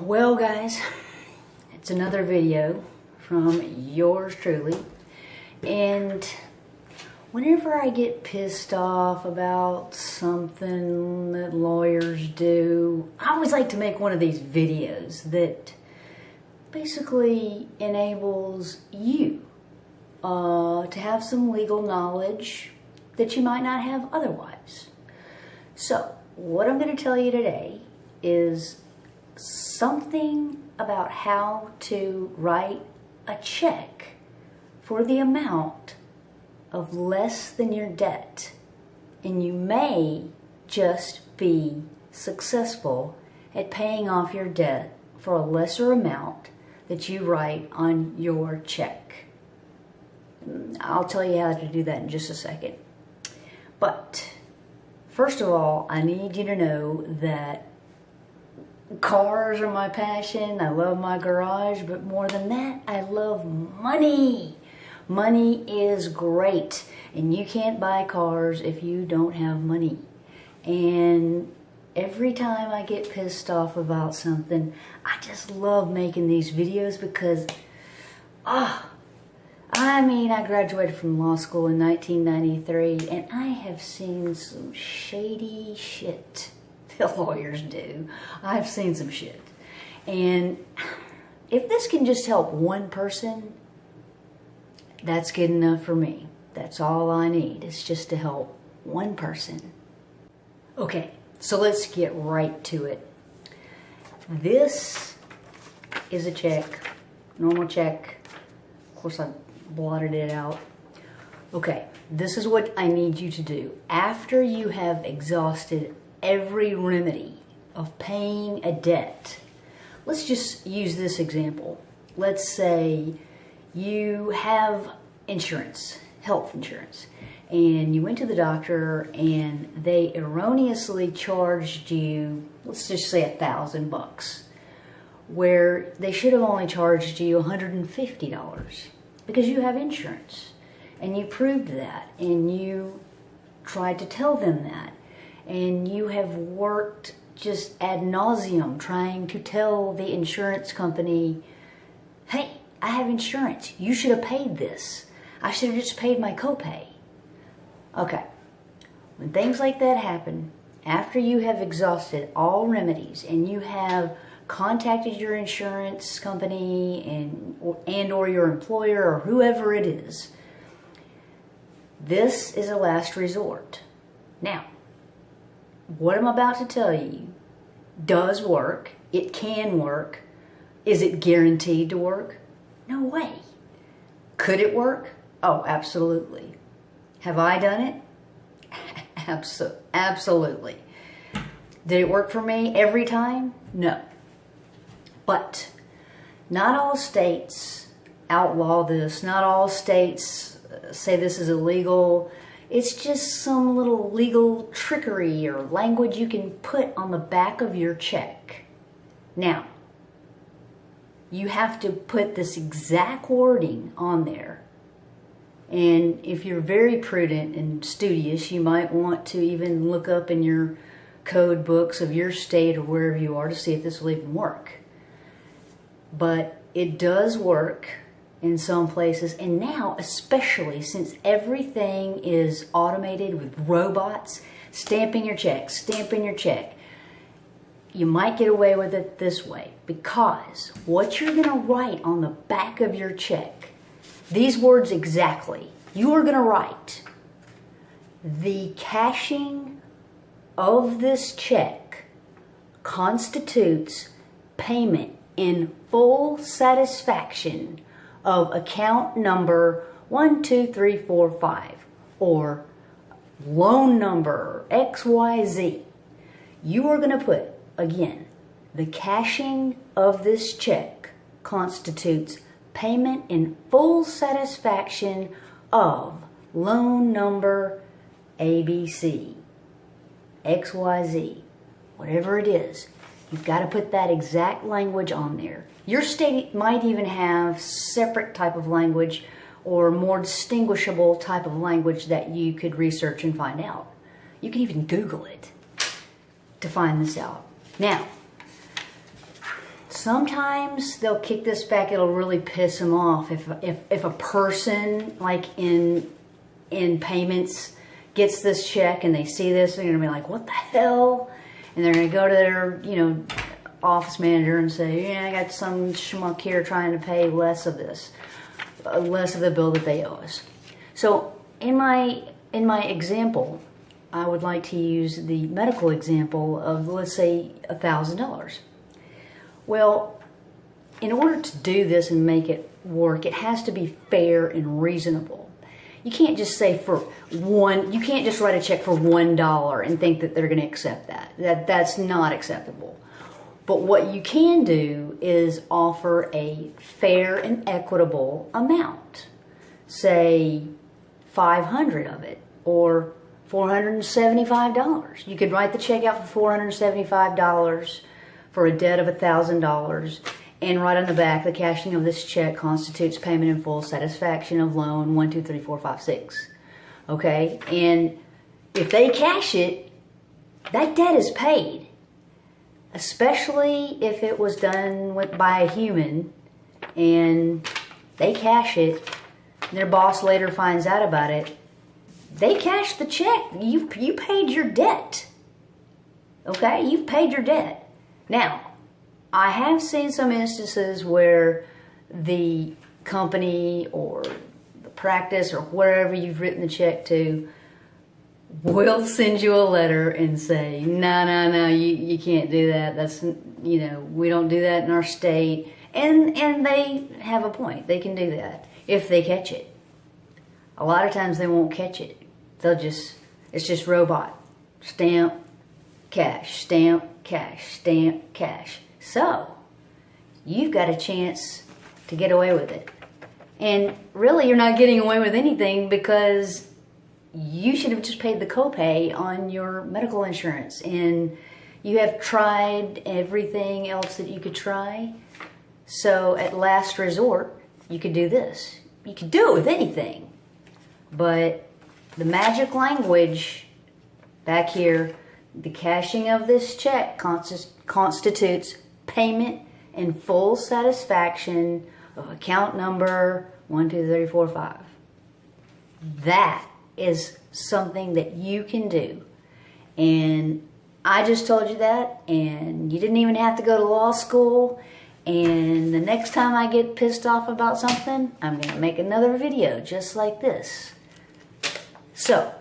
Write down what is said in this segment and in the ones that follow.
Well guys, it's another video from yours truly, and whenever I get pissed off about something that lawyers do, I always like to make one of these videos that basically enables you to have some legal knowledge that you might not have otherwise. So what I'm going to tell you today is something about how to write a check for the amount of less than your debt, and you may just be successful at paying off your debt for a lesser amount that you write on your check. I'll tell you how to do that in just a second. But first of all, I need you to know that cars are my passion. I love my garage, but more than that, I love money. Money is great, and you can't buy cars if you don't have money. And every time I get pissed off about something, I just love making these videos because, I graduated from law school in 1993, and I have seen some shady shit the lawyers do. I've seen some shit. And if this can just help one person, that's good enough for me. That's all I need, is just to help one person. Okay, so let's get right to it. This is a check, normal check. Of course, I blotted it out. Okay, this is what I need you to do. After you have exhausted every remedy of paying a debt. Let's just use this example. Let's say you have insurance, health insurance, and you went to the doctor and they erroneously charged you, let's just say $1,000, where they should have only charged you $150 because you have insurance, and you proved that, and you tried to tell them that. And you have worked just ad nauseum trying to tell the insurance company, hey, I have insurance. You should have paid this. I should have just paid my copay. Okay. When things like that happen, after you have exhausted all remedies and you have contacted your insurance company and or your employer or whoever it is, this is a last resort. Now, what I'm about to tell you does work. It can work. Is it guaranteed to work? No way. Could it work? Oh, absolutely. Have I done it? Absolutely. Did it work for me every time? No. But not all states outlaw this. Not all states say this is illegal. It's just some little legal trickery or language you can put on the back of your check. Now, you have to put this exact wording on there. And if you're very prudent and studious, you might want to even look up in your code books of your state or wherever you are to see if this will even work. But it does work in some places, and now especially since everything is automated with robots stamping your check, you might get away with it this way, because what you're going to write on the back of your check, these words exactly, you are going to write, the cashing of this check constitutes payment in full satisfaction of account number 12345 or loan number XYZ. You are going to put, again, the cashing of this check constitutes payment in full satisfaction of loan number ABC, XYZ, whatever it is. You've got to put that exact language on there. Your state might even have separate type of language or more distinguishable type of language that you could research and find out. You can even Google it to find this out. Now, sometimes they'll kick this back. It'll really piss them off if a person like in payments gets this check and they see this, they're gonna be like, what the hell? And they're gonna go to their, you know, office manager and say, yeah, I got some schmuck here trying to pay less of this, less of the bill that they owe us. So in my example, I would like to use the medical example of, let's say, $1,000. Well, in order to do this and make it work, it has to be fair and reasonable. You can't just say you can't just write a check for $1 and think that they're going to accept that. That's not acceptable. But what you can do is offer a fair and equitable amount. Say 500 of it, or $475. You could write the check out for $475 for a debt of $1,000 and write on the back, the cashing of this check constitutes payment in full, satisfaction of loan 1, 2, 3, 4, 5, 6. Okay? And if they cash it, that debt is paid. Especially if it was done by a human and they cash it and their boss later finds out about it. They cashed the check. You paid your debt. Okay? You've paid your debt. Now, I have seen some instances where the company or the practice or wherever you've written the check to will send you a letter and say, no, you can't do that. That's, you know, we don't do that in our state. And they have a point. They can do that if they catch it. A lot of times they won't catch it. It's just robot. Stamp, cash, stamp, cash, stamp, cash. So, you've got a chance to get away with it. And really, you're not getting away with anything because you should have just paid the copay on your medical insurance. And you have tried everything else that you could try. So, at last resort, you could do this. You could do it with anything. But the magic language back here, the cashing of this check constitutes payment in full satisfaction of account number 1, 2, 3, 4, 5. That is something that you can do. And I just told you that, and you didn't even have to go to law school. And the next time I get pissed off about something, I'm going to make another video just like this. So,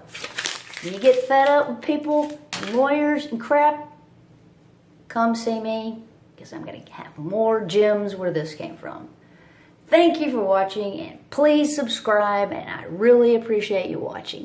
when you get fed up with people, lawyers, and crap, come see me, because I'm going to have more gems where this came from. Thank you for watching, and please subscribe, and I really appreciate you watching.